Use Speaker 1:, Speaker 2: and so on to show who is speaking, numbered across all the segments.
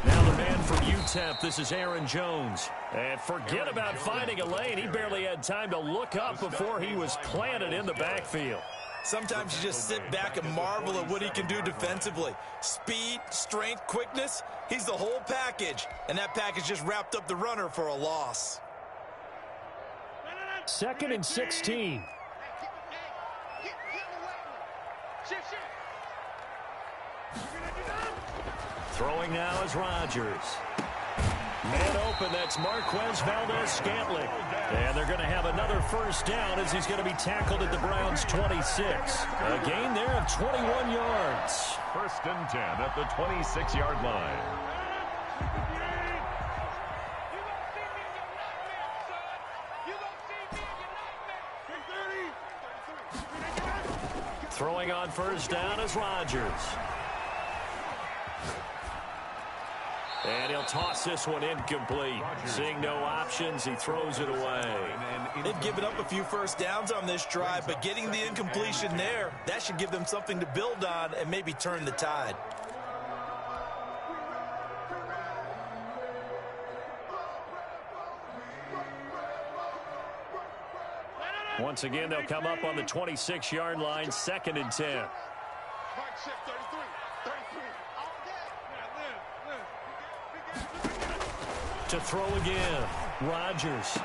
Speaker 1: Now the man from UTEP, this is Aaron Jones. And forget about finding a lane. He barely had time to look up before he was planted in the backfield.
Speaker 2: Sometimes you just sit back and marvel at what he can do defensively. Speed, strength, quickness, he's the whole package. And that package just wrapped up the runner for a loss.
Speaker 1: 2nd and 16. Throwing now is Rodgers. Man open, that's Marquez Valdez-Scantling. And they're going to have another first down as he's going to be tackled at the Browns' 26. A gain there of 21 yards.
Speaker 3: 1st and 10 at the 26-yard line.
Speaker 1: Throwing on first down is Rodgers. And he'll toss this one incomplete. Seeing no options, he throws it away.
Speaker 2: They've given up a few first downs on this drive, but getting the incompletion there, that should give them something to build on and maybe turn the tide.
Speaker 1: Once again, they'll come up on the 26-yard line, 2nd and 10. To throw again, Rodgers.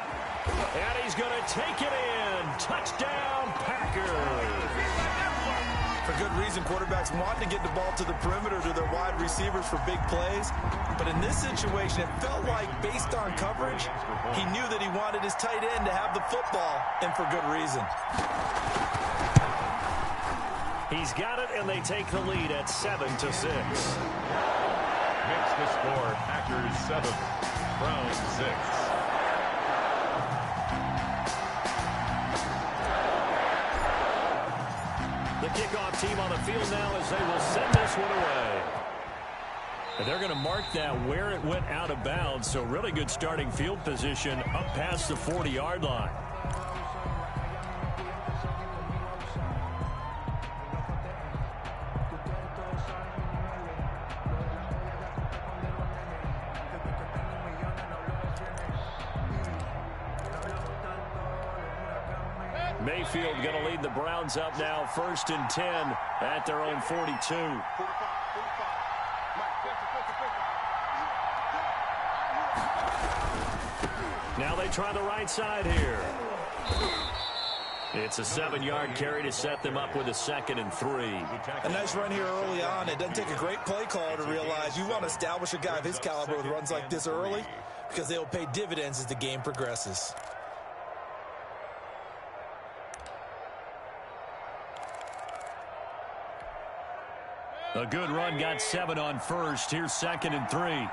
Speaker 1: And he's going to take it in. Touchdown, Packers.
Speaker 2: For good reason, quarterbacks want to get the ball to the perimeter to their wide receivers for big plays. But in this situation, it felt like, based on coverage, he knew that he wanted his tight end to have the football, and for good reason.
Speaker 1: He's got it, and they take the lead at 7-6.
Speaker 3: Makes the score Packers 7, Browns 6.
Speaker 1: The kickoff team on the field now as they will send this one away. And they're going to mark that where it went out of bounds, so really good starting field position up past the 40-yard line. Mayfield going to lead the Browns up now, 1st and 10 at their own 42. Now they try the right side here. It's a 7-yard carry to set them up with a 2nd and 3.
Speaker 2: A nice run here early on. It doesn't take a great play call to realize you want to establish a guy of his caliber with runs like this early because they'll pay dividends as the game progresses.
Speaker 1: A good run, got 7 on first. Here's 2nd and 3.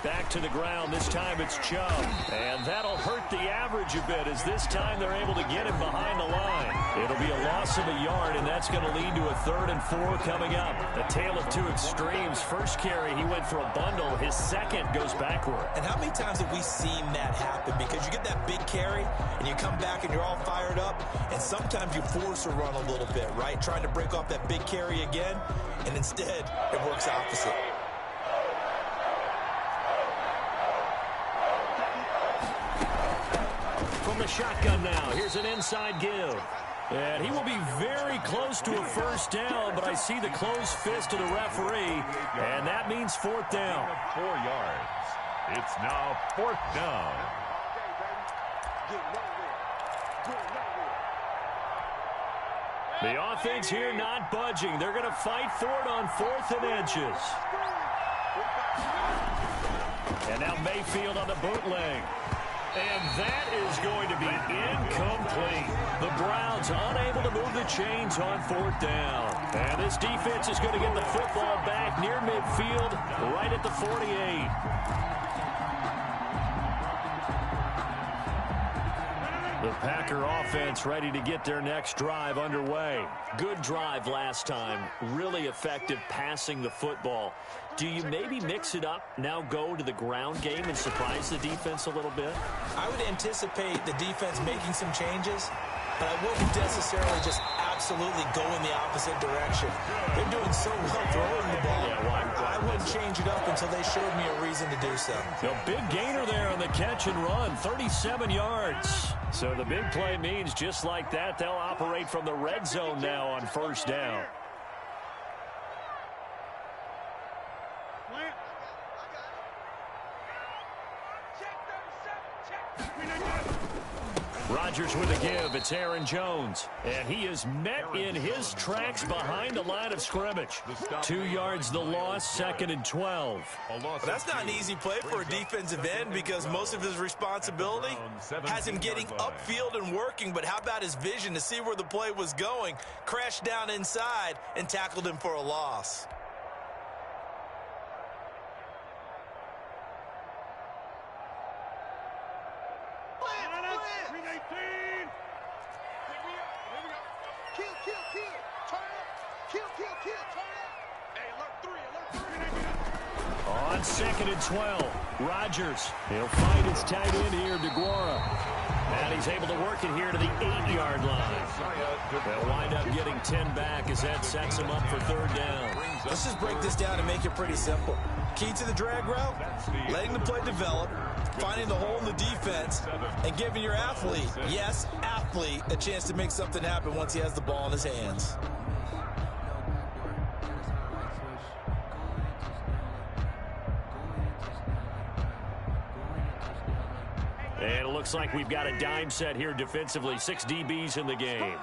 Speaker 1: Back to the ground. This time it's Chubb. And that'll hurt the average a bit as this time they're able to get him behind the line. It'll be a loss of a yard, and that's going to lead to a 3rd and 4 coming up. A tale of two extremes. First carry, he went for a bundle. His second goes backward.
Speaker 2: And how many times have we seen that happen? Because you get that big carry, and you come back and you're all fired up, and sometimes you force a run a little bit, right? Trying to break off that big carry again, and instead it works opposite.
Speaker 1: From the shotgun now, here's an inside give. And he will be very close to a first down, but I see the closed fist of the referee, and that means 4th down.
Speaker 3: 4 yards. It's now 4th down.
Speaker 1: The offense here not budging. They're going to fight for it on 4th and inches. And now Mayfield on the bootleg. And that is going to be incomplete. The Browns unable to move the chains on 4th down. And this defense is going to get the football back near midfield, right at the 48. The Packer offense ready to get their next drive underway. Good drive last time. Really effective passing the football. Do you maybe mix it up, now go to the ground game and surprise the defense a little bit?
Speaker 2: I would anticipate the defense making some changes. but I wouldn't necessarily just absolutely go in the opposite direction. They're doing so well throwing the ball. I wouldn't change it up until they showed me a reason to do so.
Speaker 1: A big gainer there on the catch and run, 37 yards. So the big play means just like that, they'll operate from the red zone now on first down. Rodgers with a give. It's Aaron Jones. And he is met in his tracks behind the line of scrimmage. 2 yards the loss, 2nd and 12.
Speaker 2: But that's not an easy play for a defensive end because most of his responsibility has him getting upfield and working. But how about his vision to see where the play was going? Crashed down inside and tackled him for a loss.
Speaker 1: On 2nd and 12, Rodgers. He'll find his tight end here, DeGuara. And he's able to work it here to the 8-yard line. They'll wind up getting 10 back as that sets him up for 3rd down.
Speaker 2: Let's just break this down and make it pretty simple. Key to the drag route, letting the play develop, finding the hole in the defense, and giving your athlete, yes, athlete, a chance to make something happen once he has the ball in his hands.
Speaker 1: And it looks like we've got a dime set here defensively. 6 DBs in the game.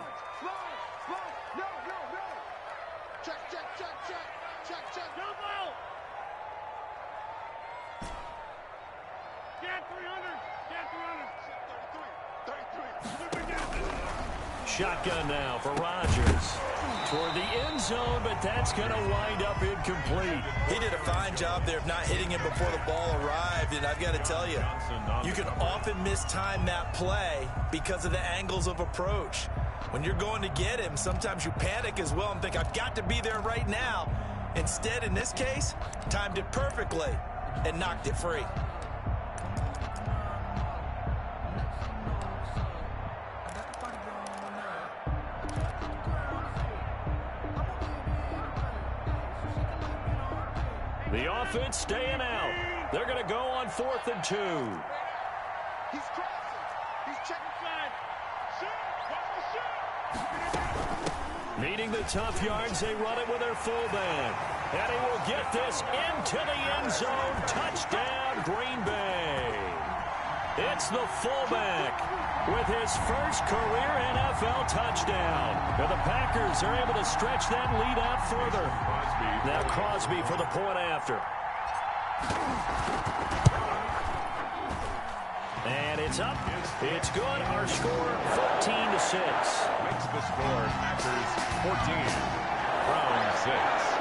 Speaker 1: Shotgun now for Rodgers. Toward the end zone, but that's going to wind up incomplete.
Speaker 2: He did a fine job there of not hitting him before the ball arrived, and I've got to tell you, you can often mistime that play because of the angles of approach. When you're going to get him, sometimes you panic as well and think, I've got to be there right now. Instead, in this case, timed it perfectly and knocked it free.
Speaker 1: The offense staying out. They're going to go on 4th and 2.
Speaker 4: He's crossing. He's checking side. Shoot.
Speaker 1: Needing the tough yards, they run it with their fullback. And he will get this into the end zone. Touchdown, Green Bay. It's the fullback with his first career NFL touchdown. And the Packers are able to stretch that lead out further. Now Crosby for the point after. And it's up. It's good. Our score, 14-6.
Speaker 3: Makes the score Packers 14, Browns 6.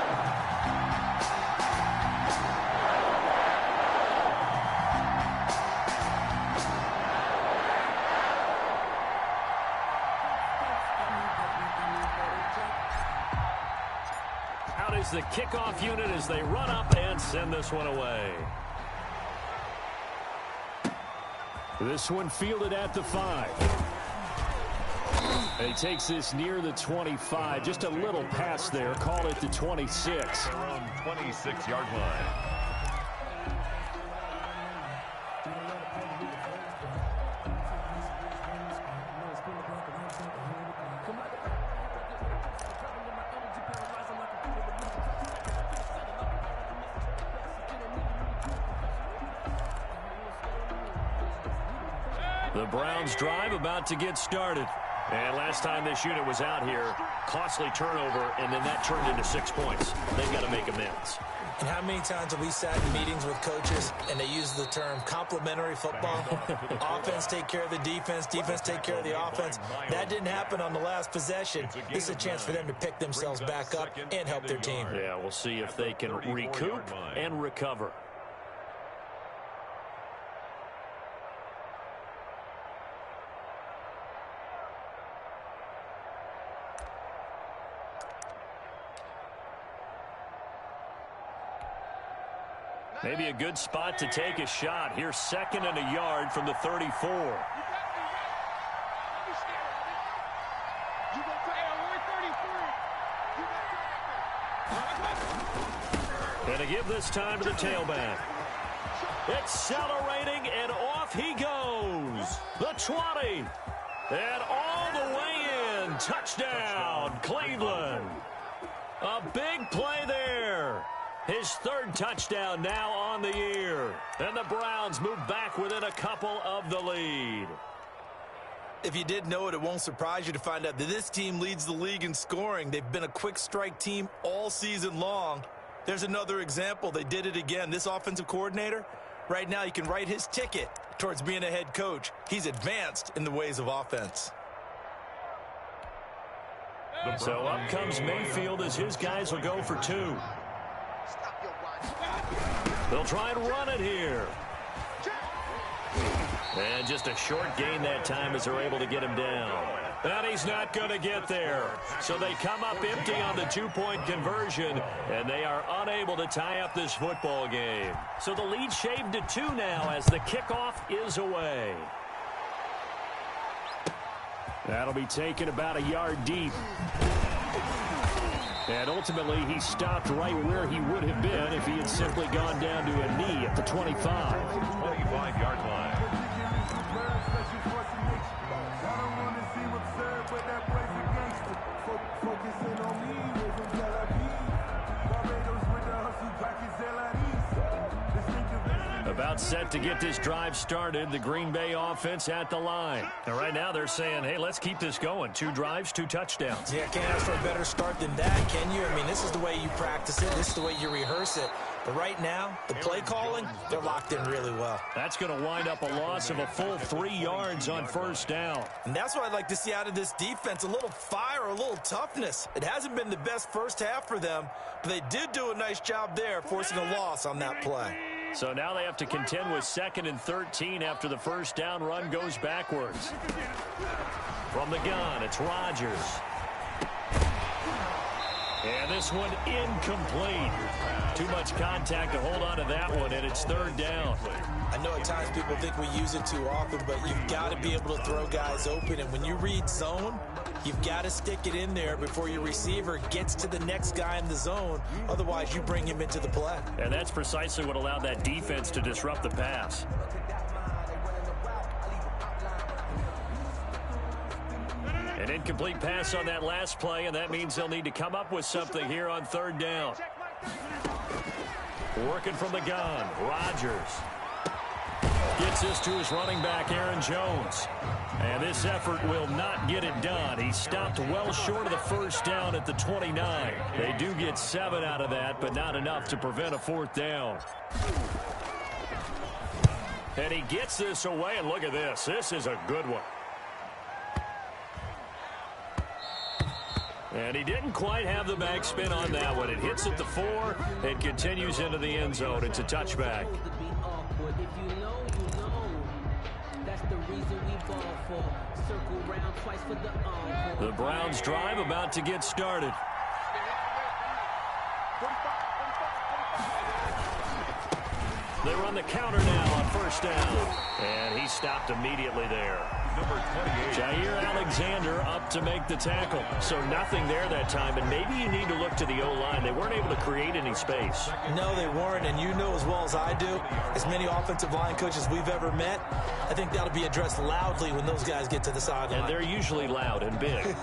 Speaker 1: Is the kickoff unit as they run up and send this one away. This one fielded at the 5. And he takes this near the 25. Just a little pass there. Call it the 26.
Speaker 3: Their own 26-yard line.
Speaker 1: The Browns drive about to get started. And last time this unit was out here, costly turnover, and then that turned into 6 points. They've got to make amends.
Speaker 2: And how many times have we sat in meetings with coaches and they use the term complementary football? Offense take care of the defense, defense take care of the offense. That didn't happen on the last possession. This is a chance for them to pick themselves back up and help their team.
Speaker 1: Yeah, we'll see if they can recoup and recover. Maybe a good spot to take a shot. Here's 2nd and a yard from the 34. And to give this time to the tailback. Accelerating, and off he goes. The 20. And all the way in. Touchdown, Cleveland. A big play there. His third touchdown now on the year. And the Browns move back within a couple of the lead.
Speaker 2: If you didn't know it, it won't surprise you to find out that this team leads the league in scoring. They've been a quick strike team all season long. There's another example. They did it again. This offensive coordinator, right now, you can write his ticket towards being a head coach. He's advanced in the ways of offense.
Speaker 1: So up comes Mayfield as his guys will go for 2. They'll try and run it here. And just a short gain that time as they're able to get him down. And he's not going to get there. So they come up empty on the 2-point conversion, and they are unable to tie up this football game. So the lead shaved to 2 now as the kickoff is away. That'll be taken about a yard deep. And ultimately, he stopped right where he would have been if he had simply gone down to a knee at the 25.
Speaker 3: 25-yard line.
Speaker 1: About set to get this drive started, the Green Bay offense at the line. And right now they're saying, hey, let's keep this going. 2 drives, 2 touchdowns.
Speaker 2: Yeah, can't ask for a better start than that, can you? I mean, this is the way you practice it. This is the way you rehearse it. But right now, the play calling, they're locked in really well.
Speaker 1: That's going to wind up a loss of a full 3 yards on first down.
Speaker 2: And that's what I'd like to see out of this defense, a little fire, a little toughness. It hasn't been the best first half for them, but they did do a nice job there, forcing a loss on that play.
Speaker 1: So now they have to contend with 2nd and 13 after the first down run goes backwards. From the gun, it's Rodgers. And this one incomplete. Too much contact to hold on to that one, and it's 3rd down.
Speaker 2: I know at times people think we use it too often, but you've got to be able to throw guys open. And when you read zone, you've got to stick it in there before your receiver gets to the next guy in the zone. Otherwise, you bring him into the play.
Speaker 1: And that's precisely what allowed that defense to disrupt the pass. An incomplete pass on that last play, and that means they'll need to come up with something here on 3rd down. Working from the gun, Rodgers. Gets this to his running back, Aaron Jones. And this effort will not get it done. He stopped well short of the first down at the 29. They do get 7 out of that, but not enough to prevent a 4th down. And he gets this away, and look at this. This is a good one. And he didn't quite have the backspin on that one. It hits at the 4 and continues into the end zone. It's a touchback. The Browns drive about to get started. They run the counter now on first down. And he stopped immediately there.
Speaker 3: Number 28.
Speaker 1: Jair Alexander up to make the tackle. So nothing there that time, and maybe you need to look to the O-line. They weren't able to create any space.
Speaker 2: No, they weren't, and you know as well as I do, as many offensive line coaches we've ever met, I think that'll be addressed loudly when those guys get to the sideline.
Speaker 1: And they're usually loud and big.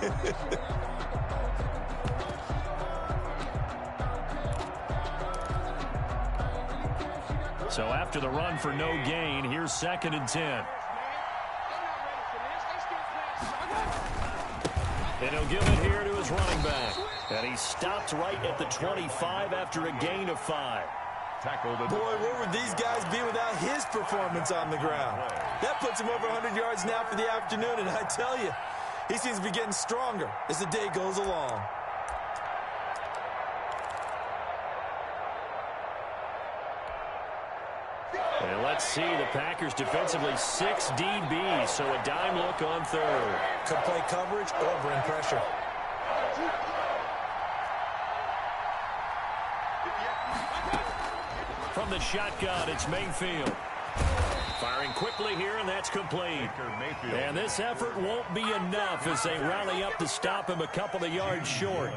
Speaker 1: So after the run for no gain, here's 2nd and 10. And he'll give it here to his running back. And he stopped right at the 25 after a gain of 5.
Speaker 2: Boy, where would these guys be without his performance on the ground? That puts him over 100 yards now for the afternoon, and I tell you, he seems to be getting stronger as the day goes along.
Speaker 1: And let's see, the Packers defensively 6 DBs, so a dime look on 3rd.
Speaker 2: Could play coverage or bring pressure.
Speaker 1: From the shotgun, it's Mayfield. Firing quickly here, and that's complete. And this effort won't be enough as they rally up to stop him a couple of yards short.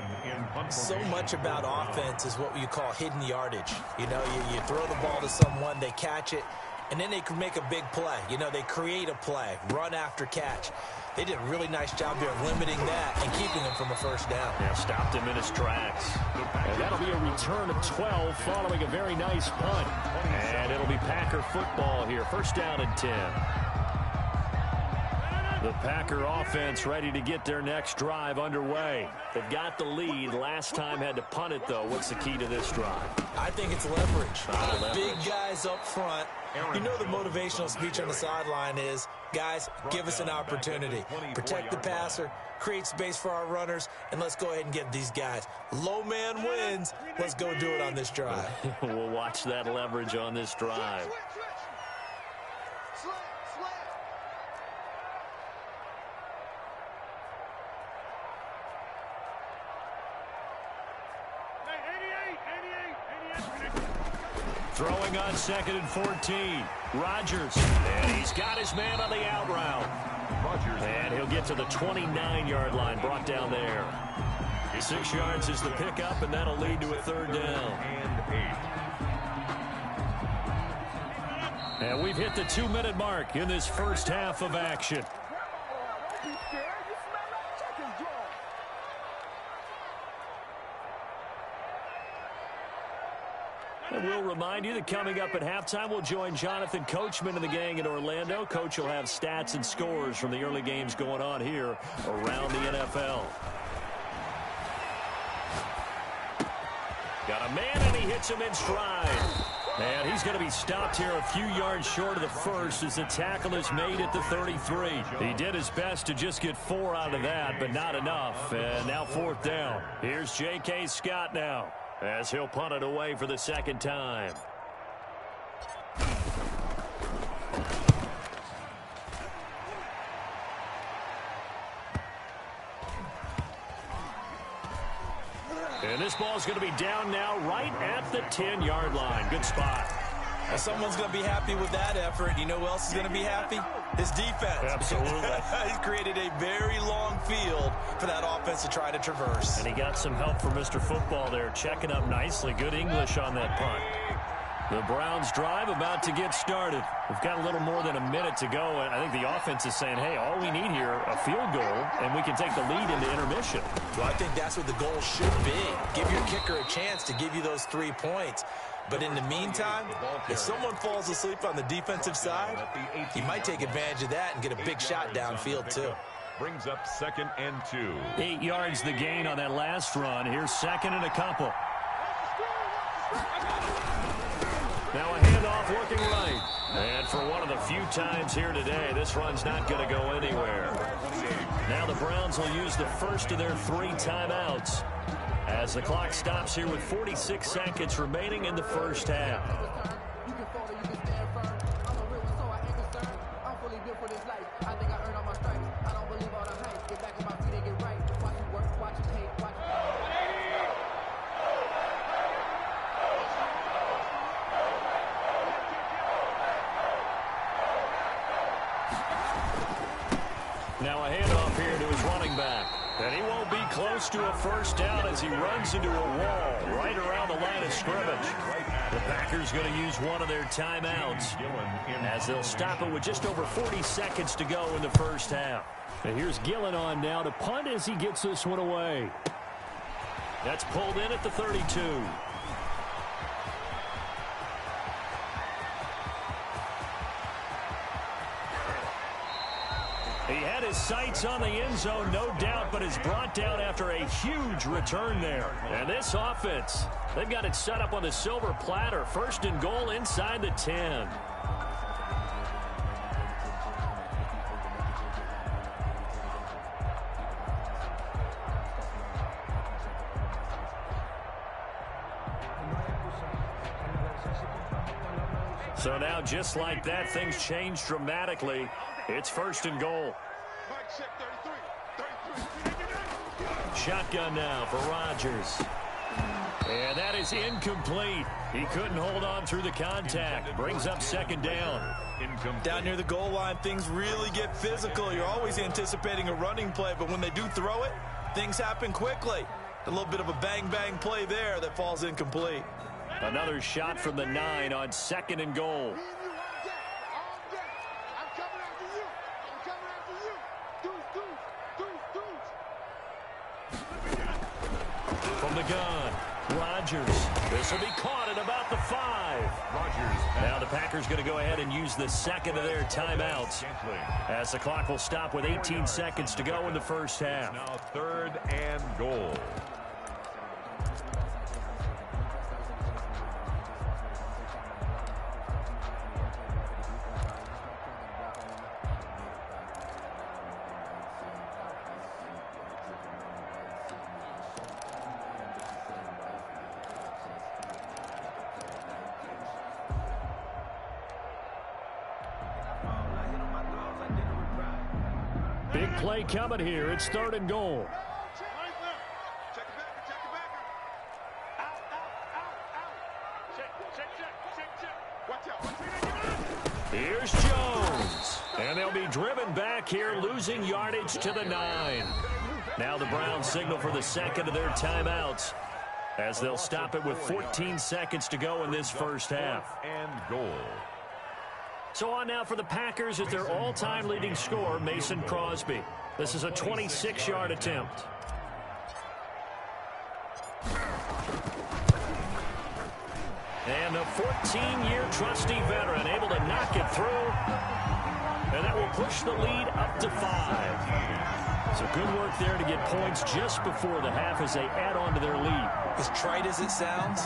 Speaker 2: So much about offense is what you call hidden yardage. You know, you throw the ball to someone, they catch it, and then they can make a big play. You know, they create a play, run after catch. They did a really nice job here of limiting that and keeping him from a first down.
Speaker 1: Yeah, stopped him in his tracks. And that'll be a return of 12 following a very nice punt. And it'll be Packer football here. First down and 10. The Packer offense ready to get their next drive underway. They've got the lead. Last time had to punt it, though. What's the key to this drive?
Speaker 2: I think it's leverage. Big guys up front. You know the motivational speech on the sideline is, guys, give us an opportunity. Protect the passer, create space for our runners, and let's go ahead and get these guys. Low man wins. Let's go do it on this drive.
Speaker 1: We'll watch that leverage on this drive. Throwing on 2nd and 14. Rodgers. And he's got his man on the out route. And he'll get to the 29-yard line. Brought down there. 6 yards is the pickup, and that'll lead to a third down. And we've hit the 2-minute mark in this first half of action. And we'll remind you that coming up at halftime, we'll join Jonathan Coachman and the gang in Orlando. Coach will have stats and scores from the early games going on here around the NFL. Got a man, and he hits him in stride. And he's going to be stopped here a few yards short of the first as the tackle is made at the 33. He did his best to just get 4 out of that, but not enough. And now 4th down. Here's J.K. Scott now, as he'll punt it away for the second time. And this ball's going to be down now right at the 10-yard line. Good spot.
Speaker 2: Well, someone's going to be happy with that effort. You know who else is going to be happy? His defense.
Speaker 1: Absolutely.
Speaker 2: He's created a very long field for that offense to try to traverse.
Speaker 1: And he got some help from Mr. Football there, checking up nicely. Good English on that punt. The Browns drive about to get started. We've got a little more than a minute to go, and I think the offense is saying, hey, all we need here, a field goal, and we can take the lead into intermission.
Speaker 2: Well, I think that's what the goal should be. Give your kicker a chance to give you those 3 points. But in the meantime, if someone falls asleep on the defensive side, he might take advantage of that and get a big shot downfield, too.
Speaker 3: Brings up 2nd and 2.
Speaker 1: 8 yards the gain on that last run. Here's 2nd and a couple. Now a handoff looking right. And for one of the few times here today, this run's not going to go anywhere. Now the Browns will use the first of their 3 timeouts as the clock stops here with 46 seconds remaining in the first half. Now a handoff here to his running back. And he won't be close to a first down as he runs into a wall right around the line of scrimmage. The Packers going to use one of their timeouts as they'll stop it with just over 40 seconds to go in the first half. And here's Gillen on now to punt as he gets this one away. That's pulled in at the 32. He had his sights on the end zone, no doubt, but is brought down after a huge return there. And this offense, they've got it set up on the silver platter. 1st and goal inside the 10. So now, just like that, things change dramatically. It's 1st and goal. Shotgun now for Rodgers. And that is incomplete. He couldn't hold on through the contact. Brings up second down.
Speaker 2: Down near the goal line, things really get physical. You're always anticipating a running play, but when they do throw it, things happen quickly. A little bit of a bang-bang play there that falls incomplete.
Speaker 1: Another shot from the 9 on second and goal. From the gun, Rodgers. This will be caught at about the 5.
Speaker 3: Rodgers.
Speaker 1: Now the Packers going to go ahead and use the second of their timeouts, as the clock will stop with 18 seconds to go in the first half.
Speaker 3: Now third and goal.
Speaker 1: Big play coming here. It's third and goal. Here's Jones. And they'll be driven back here, losing yardage to the 9. Now the Browns signal for the second of their timeouts, as they'll stop it with 14 seconds to go in this first half.
Speaker 3: And goal.
Speaker 1: So on now for the Packers is their all-time leading scorer, Mason Crosby. This is a 26-yard attempt. And the 14-year trusty veteran able to knock it through. And that will push the lead up to 5. So good work there to get points just before the half as they add on to their lead.
Speaker 2: As trite as it sounds,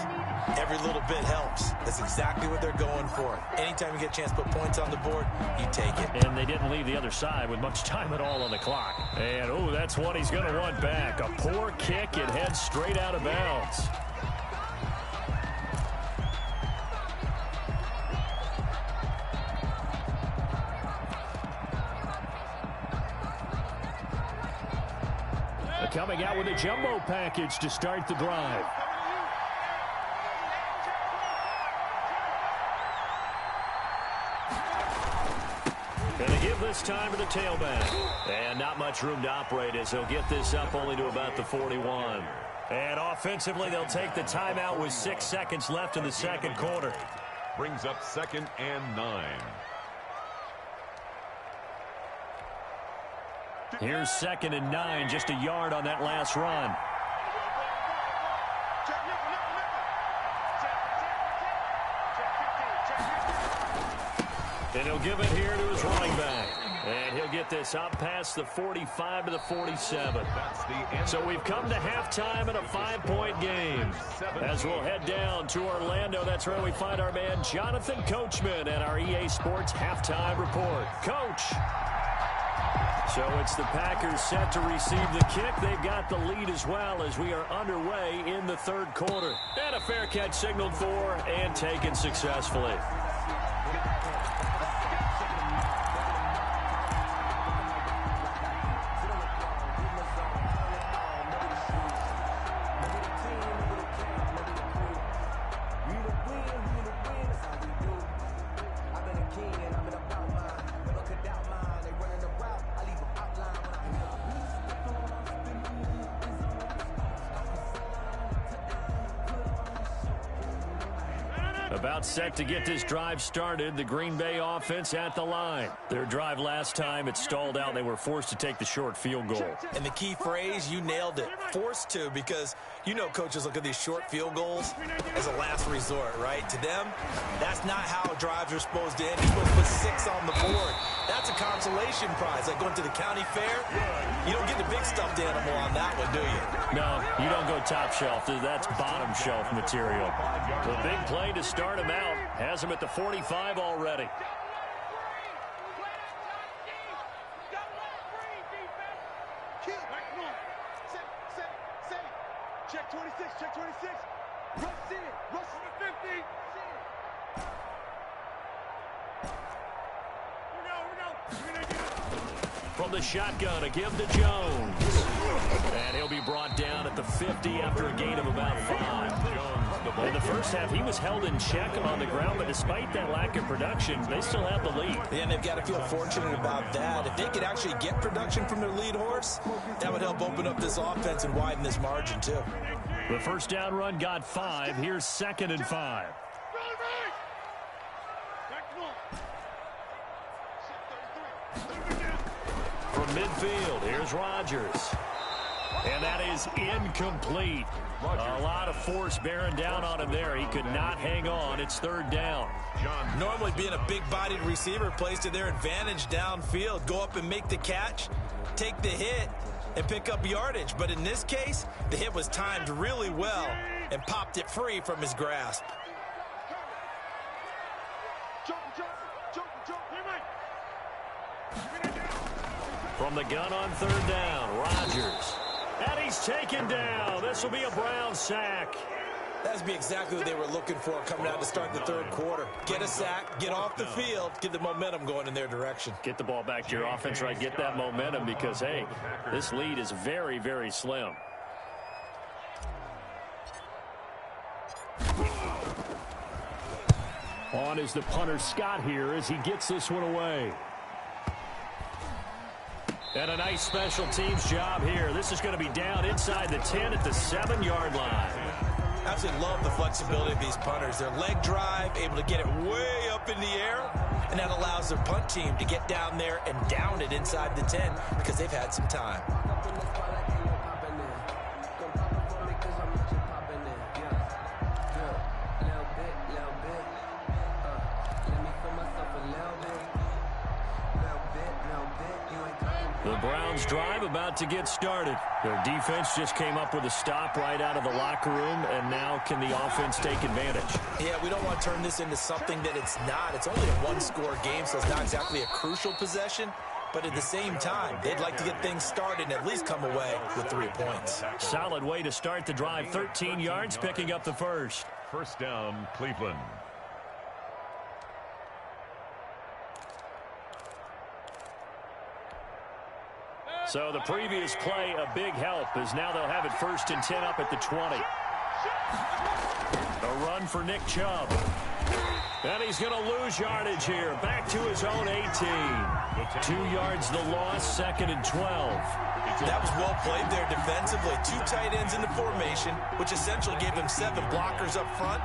Speaker 2: every little bit helps. That's exactly what they're going for. Anytime you get a chance to put points on the board, you take it.
Speaker 1: And they didn't leave the other side with much time at all on the clock. And, oh, that's what he's going to want back. A poor kick. It heads straight out of bounds. Coming out with a jumbo package to start the drive. Going to give this time to the tailback. And not much room to operate as he'll get this up only to about the 41. And offensively, they'll take the timeout with 6 seconds left in the second quarter.
Speaker 3: Brings up second and 9.
Speaker 1: Here's second and 9, just a yard on that last run. And he'll give it here to his running back. And he'll get this up past the 45 to the 47. So we've come to halftime in a 5-point game. As we'll head down to Orlando, that's where we find our man Jonathan Coachman at our EA Sports Halftime Report. Coach. So it's the Packers set to receive the kick. They've got the lead as well as we are underway in the third quarter. And a fair catch signaled for and taken successfully. About set to get this drive started. The Green Bay offense at the line. Their drive last time, it stalled out. They were forced to take the short field goal.
Speaker 2: And the key phrase, you nailed it. Forced to, because you know coaches look at these short field goals as a last resort, right? To them, that's not how drives are supposed to end. You're supposed to put 6 on the board. That's a consolation prize. Like going to the county fair, you don't get the big stuffed animal on that one, do you?
Speaker 1: No, you don't go top shelf. That's bottom shelf material. The big play to start him out. Has him at the 45 already.
Speaker 4: Check 26, check 26. Rush in, rush in the 50.
Speaker 1: From the shotgun, a give to Jones. And he'll be brought down at the 50 after a gain of about 5. In the first half, he was held in check on the ground, but despite that lack of production, they still have the lead.
Speaker 2: And they've got to feel fortunate about that. If they could actually get production from their lead horse, that would help open up this offense and widen this margin, too.
Speaker 1: The first down run got 5. Here's 2nd and 5. From midfield, here's Rodgers. And that is incomplete. A lot of force bearing down on him there. He could not hang on. It's 3rd down.
Speaker 2: Normally being a big-bodied receiver plays to their advantage downfield. Go up and make the catch, take the hit, and pick up yardage. But in this case, the hit was timed really well and popped it free from his grasp.
Speaker 1: From the gun on 3rd down, Rodgers. And he's taken down. This will be a Brown sack.
Speaker 2: That'd be exactly what they were looking for coming out to start the 3rd quarter. Get a sack, get off the field, get the momentum going in their direction.
Speaker 1: Get the ball back to your offense, right? Get that momentum because, hey, this lead is very, very slim. On is the punter, Scott, here as he gets this one away. And a nice special teams job here. This is going to be down inside the 10 at the 7-yard line.
Speaker 2: Absolutely love the flexibility of these punters. Their leg drive, able to get it way up in the air, and that allows their punt team to get down there and down it inside the 10 because they've had some time.
Speaker 1: The Browns drive about to get started. Their defense just came up with a stop right out of the locker room, and now can the offense take advantage?
Speaker 2: Yeah, we don't want to turn this into something that it's not. It's only a one-score game, so it's not exactly a crucial possession. But at the same time, they'd like to get things started and at least come away with 3 points.
Speaker 1: Solid way to start the drive. 13 yards, picking up the first.
Speaker 3: First down, Cleveland.
Speaker 1: So the previous play, a big help, as now they'll have it 1st and 10 up at the 20. A run for Nick Chubb. And he's going to lose yardage here. Back to his own 18. 2 yards the loss, 2nd and 12.
Speaker 2: That was well played there defensively. 2 tight ends in the formation, which essentially gave them 7 blockers up front.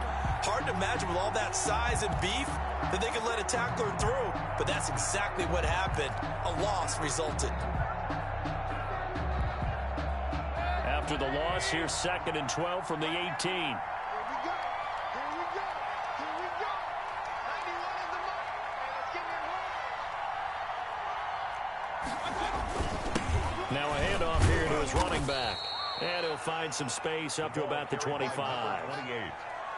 Speaker 2: Hard to imagine with all that size and beef that they could let a tackler through. But that's exactly what happened. A loss resulted.
Speaker 1: After the loss, here's 2nd and 12 from the 18. Now a handoff here to his running back. And he'll find some space up to about the 25.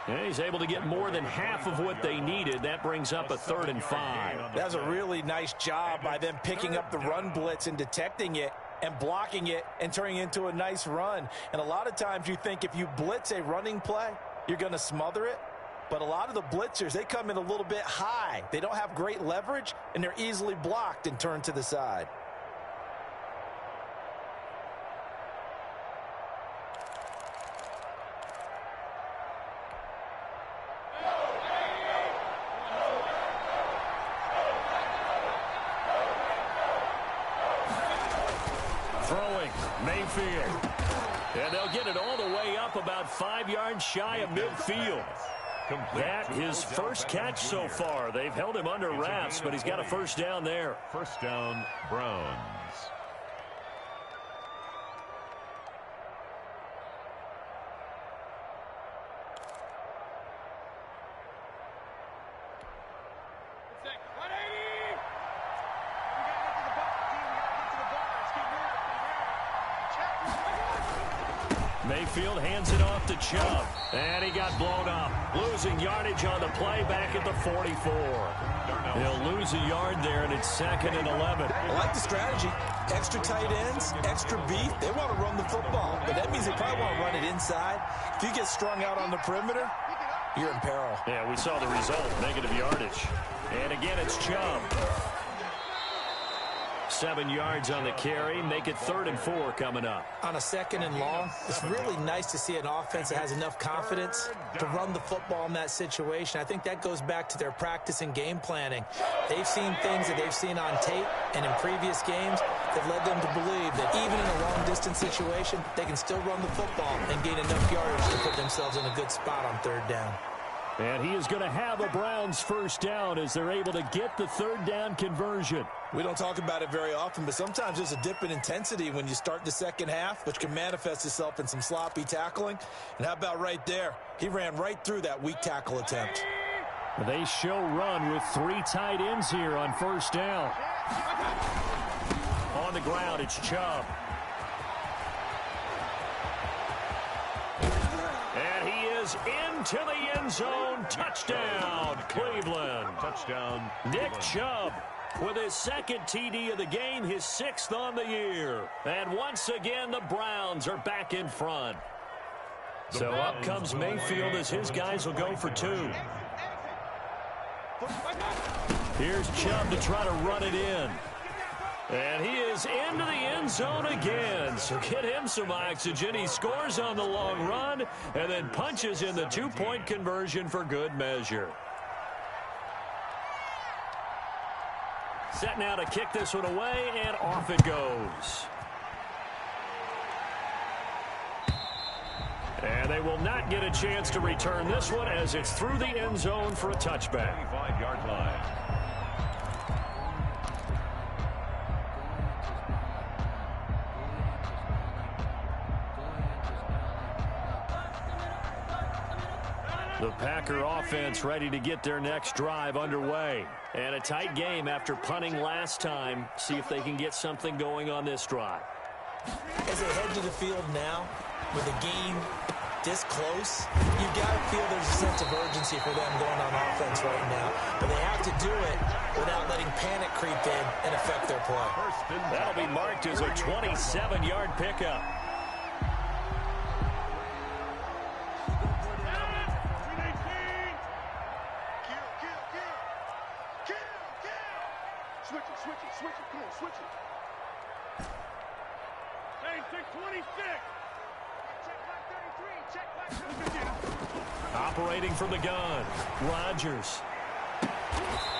Speaker 1: And he's able to get more than half of what they needed. That brings up a 3rd and 5.
Speaker 2: That was a really nice job by them picking up the run blitz and detecting it and blocking it and turning it into a nice run. And a lot of times you think if you blitz a running play, you're going to smother it. But a lot of the blitzers, they come in a little bit high. They don't have great leverage, and they're easily blocked and turned to the side.
Speaker 1: Throwing, Mayfield. And they'll get it all the way up about 5 yards shy of midfield. That his first catch so far. They've held him under wraps, but he's got a first down there.
Speaker 3: First down, Browns.
Speaker 1: Mayfield hands it off to Chubb. And he got blown up. Losing yardage on the play back at the 44. He'll lose a yard there, and it's 2nd and 11.
Speaker 2: I like the strategy. Extra tight ends, extra beef. They want to run the football, but that means they probably want to run it inside. If you get strung out on the perimeter, you're in peril.
Speaker 1: Yeah, we saw the result, negative yardage. And again, it's Chubb. 7 yards on the carry. Make it 3rd and 4 coming up.
Speaker 5: On a 2nd and long, it's really nice to see an offense that has enough confidence to run the football in that situation. I think that goes back to their practice and game planning. They've seen things that they've seen on tape and in previous games that led them to believe that even in a long-distance situation, they can still run the football and gain enough yardage to put themselves in a good spot on 3rd down.
Speaker 1: And he is going to have a Browns 1st down as they're able to get the 3rd down conversion.
Speaker 2: We don't talk about it very often, but sometimes there's a dip in intensity when you start the second half, which can manifest itself in some sloppy tackling. And how about right there? He ran right through that weak tackle attempt.
Speaker 1: They show run with 3 tight ends here on 1st down. On the ground, it's Chubb. And he is into the end zone. Touchdown, Cleveland.
Speaker 3: Touchdown.
Speaker 1: Nick Chubb with his 2nd TD of the game, his 6th on the year. And once again, the Browns are back in front. So up comes Mayfield as his guys will go for 2. Here's Chubb to try to run it in. And he is into the end zone again. So get him some oxygen. He scores on the long run and then punches in the 2-point conversion for good measure. Set now to kick this one away, and off it goes. And they will not get a chance to return this one as it's through the end zone for a touchback.
Speaker 3: 25-yard line.
Speaker 1: The Packer offense ready to get their next drive underway. And a tight game after punting last time. See if they can get something going on this drive.
Speaker 5: As they head to the field now, with a game this close, you've got to feel there's a sense of urgency for them going on offense right now. But they have to do it without letting panic creep in and affect their play.
Speaker 1: That'll be marked as a 27-yard pickup.
Speaker 4: Switch it, come on, switch it. Hey, 626. Check back 33, check back 33.
Speaker 1: Operating from the gun, Rodgers.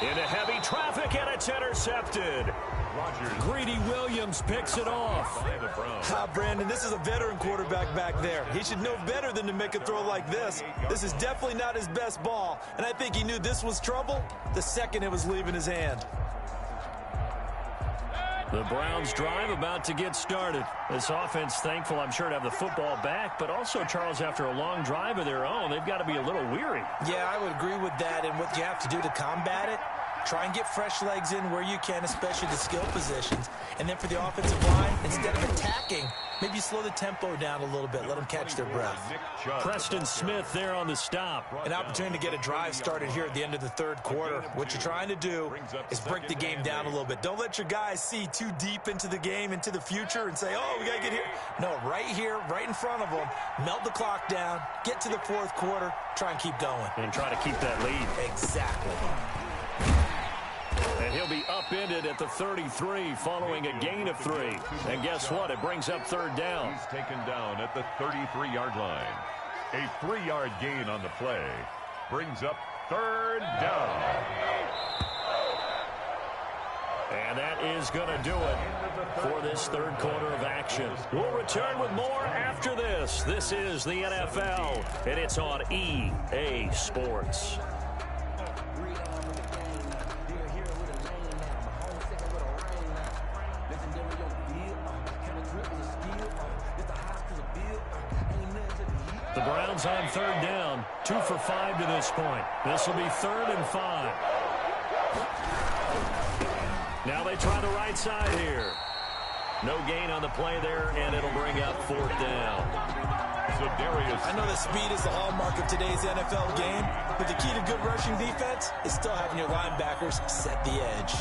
Speaker 1: Into heavy traffic, and it's intercepted.
Speaker 3: Rodgers.
Speaker 1: Greedy Williams picks it off.
Speaker 3: By the Browns.
Speaker 2: Brandon, this is a veteran quarterback back there. He should know better than to make a throw like this. This is definitely not his best ball, and I think he knew this was trouble the second it was leaving his hand.
Speaker 1: The Browns drive about to get started. This offense thankful, I'm sure, to have the football back, but also, Charles, after a long drive of their own, they've got to be a little weary.
Speaker 5: Yeah, I would agree with that, and what you have to do to combat it, try and get fresh legs in where you can, especially the skill positions. And then for the offensive line, instead of attacking, maybe slow the tempo down a little bit, let them catch their breath.
Speaker 1: Preston Smith there on the stop.
Speaker 5: An opportunity to get a drive started here at the end of the 3rd quarter. What you're trying to do is break the game down a little bit.
Speaker 2: Don't let your guys see too deep into the game, into the future, and say, oh, we got to get here. No, right here, right in front of them, melt the clock down, get to the 4th quarter, try and keep going.
Speaker 1: And try to keep that lead.
Speaker 5: Exactly.
Speaker 1: And he'll be upended at the 33 following a gain of 3. And guess what? It brings up 3rd down.
Speaker 3: He's taken down at the 33-yard line. A 3-yard gain on the play brings up 3rd down.
Speaker 1: And that is going to do it for this 3rd quarter of action. We'll return with more after this. This is the NFL, and it's on EA Sports. The Browns on 3rd down, 2 for 5 to this point. This will be 3rd and 5. Now they try the right side here. No gain on the play there, and it'll bring up 4th down.
Speaker 3: So Darius.
Speaker 2: I know that speed is the hallmark of today's NFL game, but the key to good rushing defense is still having your linebackers set the edge.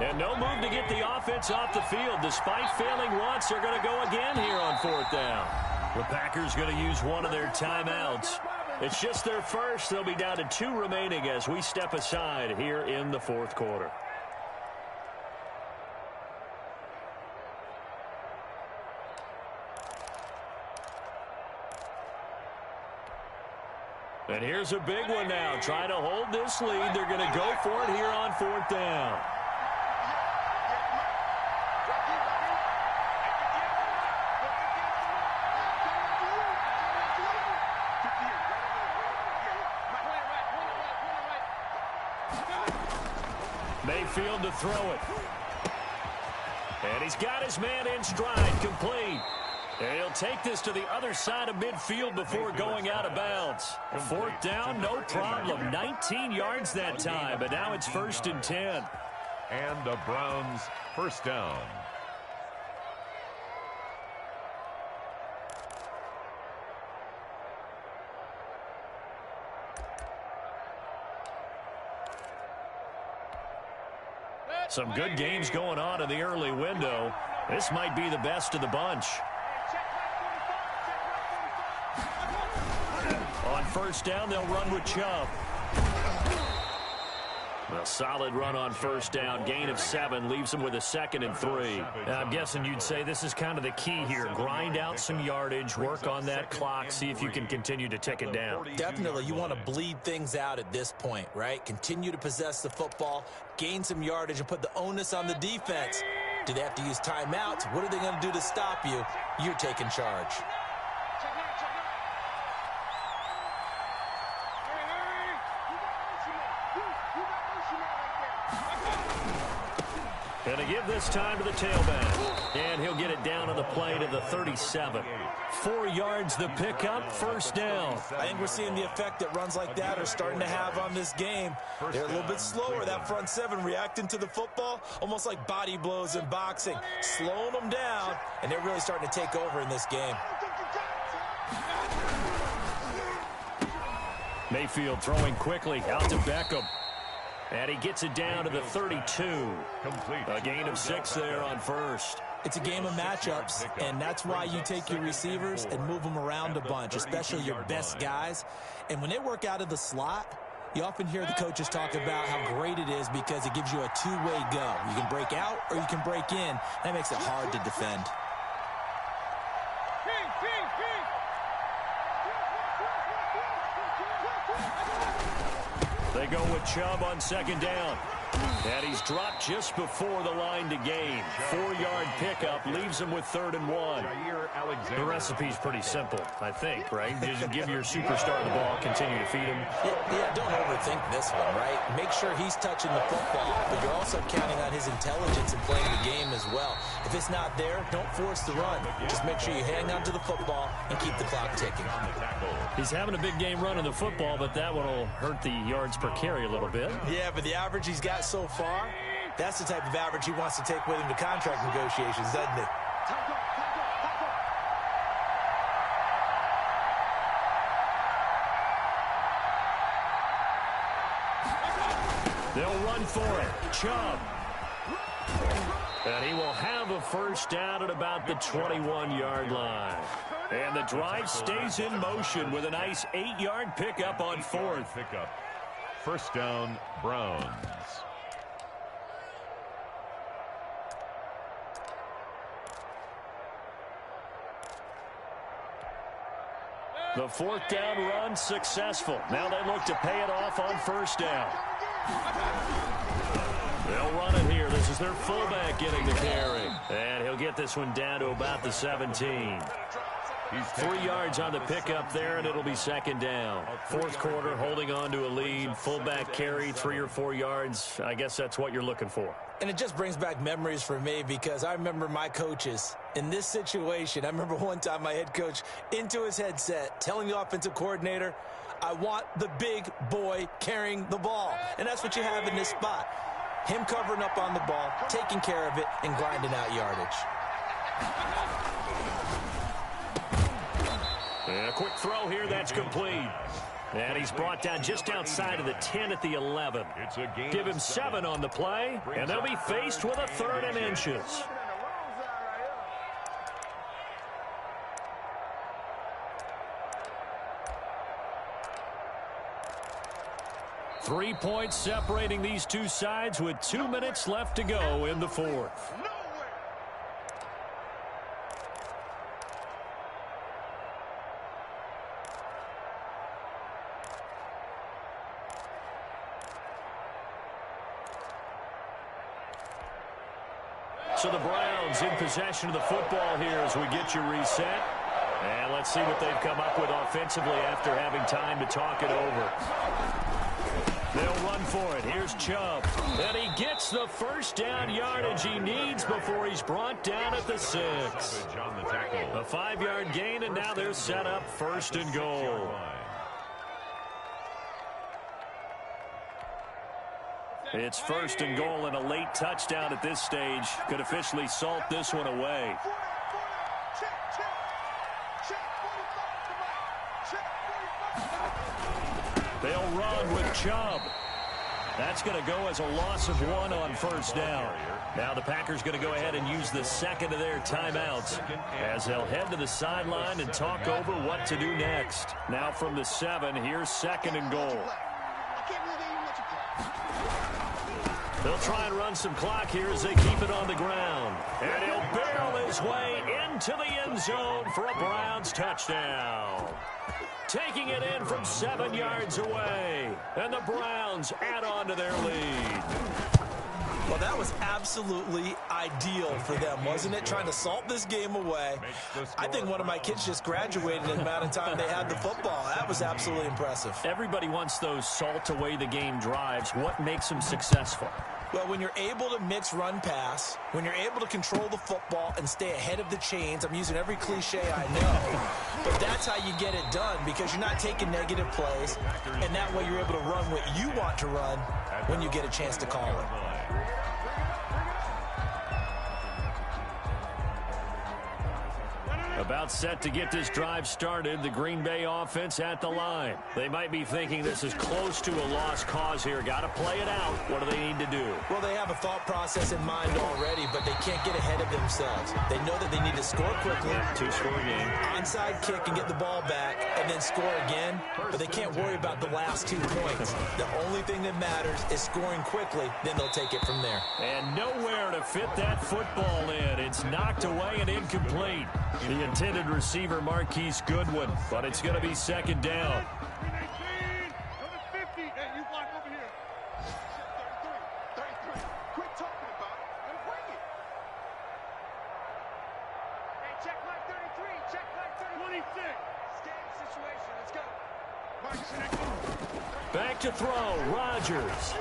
Speaker 1: And no move to get the offense off the field. Despite failing once, they're going to go again here on 4th down. The Packers going to use one of their timeouts. It's just their first. They'll be down to 2 remaining as we step aside here in the fourth quarter. And here's a big one now. Trying to hold this lead. They're going to go for it here on 4th down. Mayfield to throw it. And he's got his man in stride, complete. And he'll take this to the other side of midfield before going out of bounds. 4th down, no problem. 19 yards that time, but now it's 1st and 10.
Speaker 3: And the Browns first down.
Speaker 1: Some good games going on in the early window. This might be the best of the bunch. On 1st down, they'll run with Chubb. A solid run on 1st down. Gain of 7 leaves them with a 2nd and 3. I'm guessing you'd say this is kind of the key here. Grind out some yardage, work on that clock, see if you can continue to tick it down.
Speaker 5: Definitely, you want to bleed things out at this point, right? Continue to possess the football, gain some yardage, and put the onus on the defense. Do they have to use timeouts? What are they going to do to stop you? You're taking charge.
Speaker 1: Going to give this time to the tailback. And he'll get it down on the play to the 37. 4 yards the pickup, 1st down.
Speaker 5: I think we're seeing the effect that runs like that are starting to have on this game. They're a little bit slower, that front 7 reacting to the football, almost like body blows in boxing, slowing them down, and they're really starting to take over in this game.
Speaker 1: Mayfield throwing quickly out to Beckham. And he gets it down to the 32. A gain of 6 there on 1st.
Speaker 5: It's a game of matchups, and that's why you take your receivers and move them around a bunch, especially your best guys. And when they work out of the slot, you often hear the coaches talk about how great it is because it gives you a two-way go. You can break out or you can break in. That makes it hard to defend.
Speaker 1: They go with Chubb on 2nd down. And he's dropped just before the line to gain. 4-yard pickup leaves him with 3rd and 1. The recipe's pretty simple, I think, right? You just give your superstar the ball, continue to feed him.
Speaker 5: Yeah, don't overthink this one, right? Make sure he's touching the football, but you're also counting on his intelligence in playing the game as well. If it's not there, don't force the run. Just make sure you hang on to the football and keep the clock ticking.
Speaker 1: He's having a big game running the football, but that one will hurt the yards per carry a little bit.
Speaker 5: Yeah, but the average he's got so far, that's the type of average he wants to take with him to contract negotiations, doesn't it?
Speaker 1: They'll run for it. Chubb. And he will have a 1st down at about the 21-yard line. And the drive stays in motion with a nice 8-yard pickup on 4th.
Speaker 3: 1st down, Browns.
Speaker 1: The 4th down run successful. Now they look to pay it off on 1st down. They'll run it here. This is their fullback getting the carry. And he'll get this one down to about the 17. 3 yards on the pickup there, and it'll be 2nd down. 4th quarter, holding on to a lead. Fullback carry, 3 or 4 yards. I guess that's what you're looking for.
Speaker 5: And it just brings back memories for me because I remember my coaches in this situation. I remember one time my head coach into his headset telling the offensive coordinator, I want the big boy carrying the ball. And that's what you have in this spot. Him covering up on the ball, taking care of it, and grinding out yardage.
Speaker 1: And a quick throw here, that's complete. And he's brought down just outside of the 10 at the 11. Give him 7 on the play, and they'll be faced with a 3rd and inches. 3 points separating these two sides with 2 minutes left to go in the fourth. So the Browns in possession of the football here as we get you reset. And let's see what they've come up with offensively after having time to talk it over. They'll run for it. Here's Chubb. And he gets the first down yardage he needs before he's brought down at the 6. A 5-yard gain, and now they're set up first and goal. It's first and goal, and a late touchdown at this stage could officially salt this one away. They'll run with Chubb. That's going to go as a loss of 1 on first down. Now the Packers going to go ahead and use the second of their timeouts as they'll head to the sideline and talk over what to do next. Now from the 7, here's second and goal. They'll try and run some clock here as they keep it on the ground. And he'll barrel his way into the end zone for a Browns touchdown. Taking it in from 7 yards away. And the Browns add on to their lead.
Speaker 5: Well, that was absolutely ideal for them, wasn't it? Trying to salt this game away. I think one of my kids just graduated in the amount of time they had the football. That was absolutely impressive.
Speaker 1: Everybody wants those salt away the game drives. What makes them successful?
Speaker 5: Well, when you're able to mix run-pass, when you're able to control the football and stay ahead of the chains, I'm using every cliche I know, but that's how you get it done because you're not taking negative plays, and that way you're able to run what you want to run when you get a chance to call it.
Speaker 1: About set to get this drive started, the Green Bay offense at the line. They might be thinking this is close to a lost cause here. Got to play it out. What do they need to do?
Speaker 5: Well, they have a thought process in mind already, but they can't get ahead of themselves. They know that they need to score quickly.
Speaker 1: 2-score game.
Speaker 5: Onside kick and get the ball back and then score again, but they can't worry about the last 2 points. The only thing that matters is scoring quickly, then they'll take it from there.
Speaker 1: And nowhere to fit that football in. It's knocked away and incomplete. The intended receiver, Marquise Goodwin, but it's going to be second down. Back to throw, Rodgers.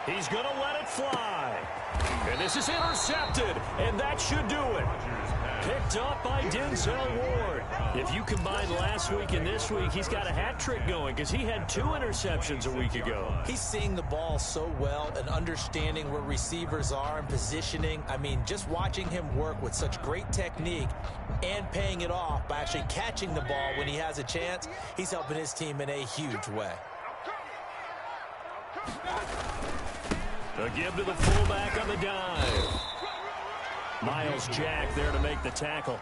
Speaker 1: He's going to let it fly. And this is intercepted, and that should do it. Picked up by Denzel Ward. If you combine last week and this week, he's got a hat trick going because he had 2 interceptions a week ago.
Speaker 5: He's seeing the ball so well and understanding where receivers are and positioning. I mean, just watching him work with such great technique and paying it off by actually catching the ball when he has a chance, he's helping his team in a huge way.
Speaker 1: A give to the fullback on the dive. Miles Jack there to make the tackle.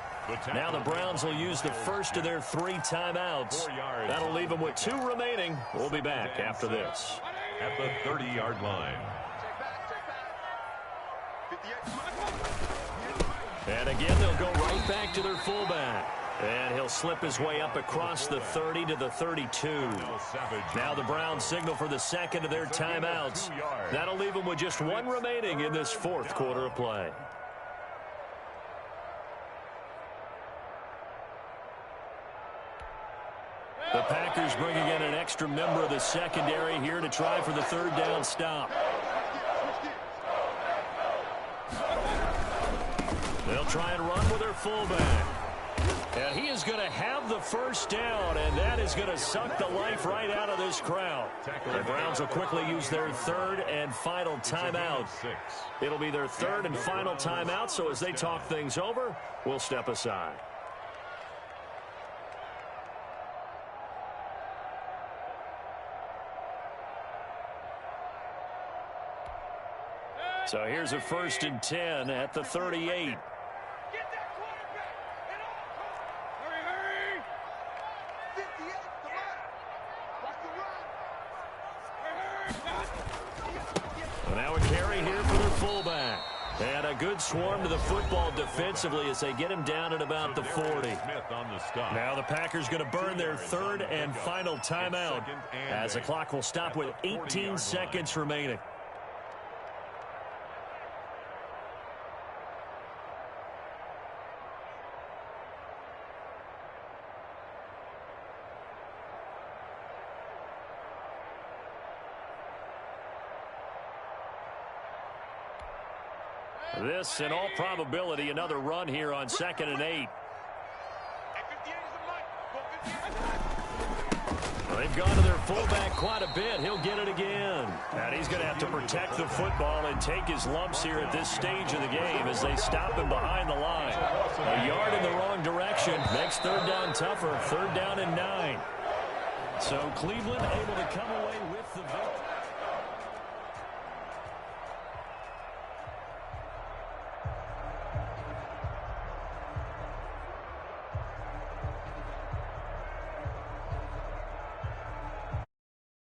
Speaker 1: Now the Browns will use the first of their 3 timeouts. That'll leave them with 2 remaining. We'll be back after this.
Speaker 3: At the 30-yard line.
Speaker 1: And again, they'll go right back to their fullback. And he'll slip his way up across the 30 to the 32. Now the Browns signal for the second of their timeouts. That'll leave them with just 1 remaining in this 4th quarter of play. The Packers bringing in an extra member of the secondary here to try for the 3rd down stop. They'll try and run with their fullback. And he is going to have the first down, and that is going to suck the life right out of this crowd. The Browns will quickly use their 3rd and final timeout. It'll be their 3rd and final timeout, so as they talk things over, we'll step aside. So here's a 1st and 10 at the 38. Well, now a carry here for their fullback. And a good swarm to the football defensively as they get him down at about the 40. Now the Packers going to burn their third and final timeout as the clock will stop with 18 seconds remaining. This, in all probability, another run here on 2nd and 8. Well, they've gone to their fullback quite a bit. He'll get it again. And he's going to have to protect the football and take his lumps here at this stage of the game as they stop him behind the line. A yard in the wrong direction makes third down tougher. 3rd down and 9. So Cleveland able to come away with the victory.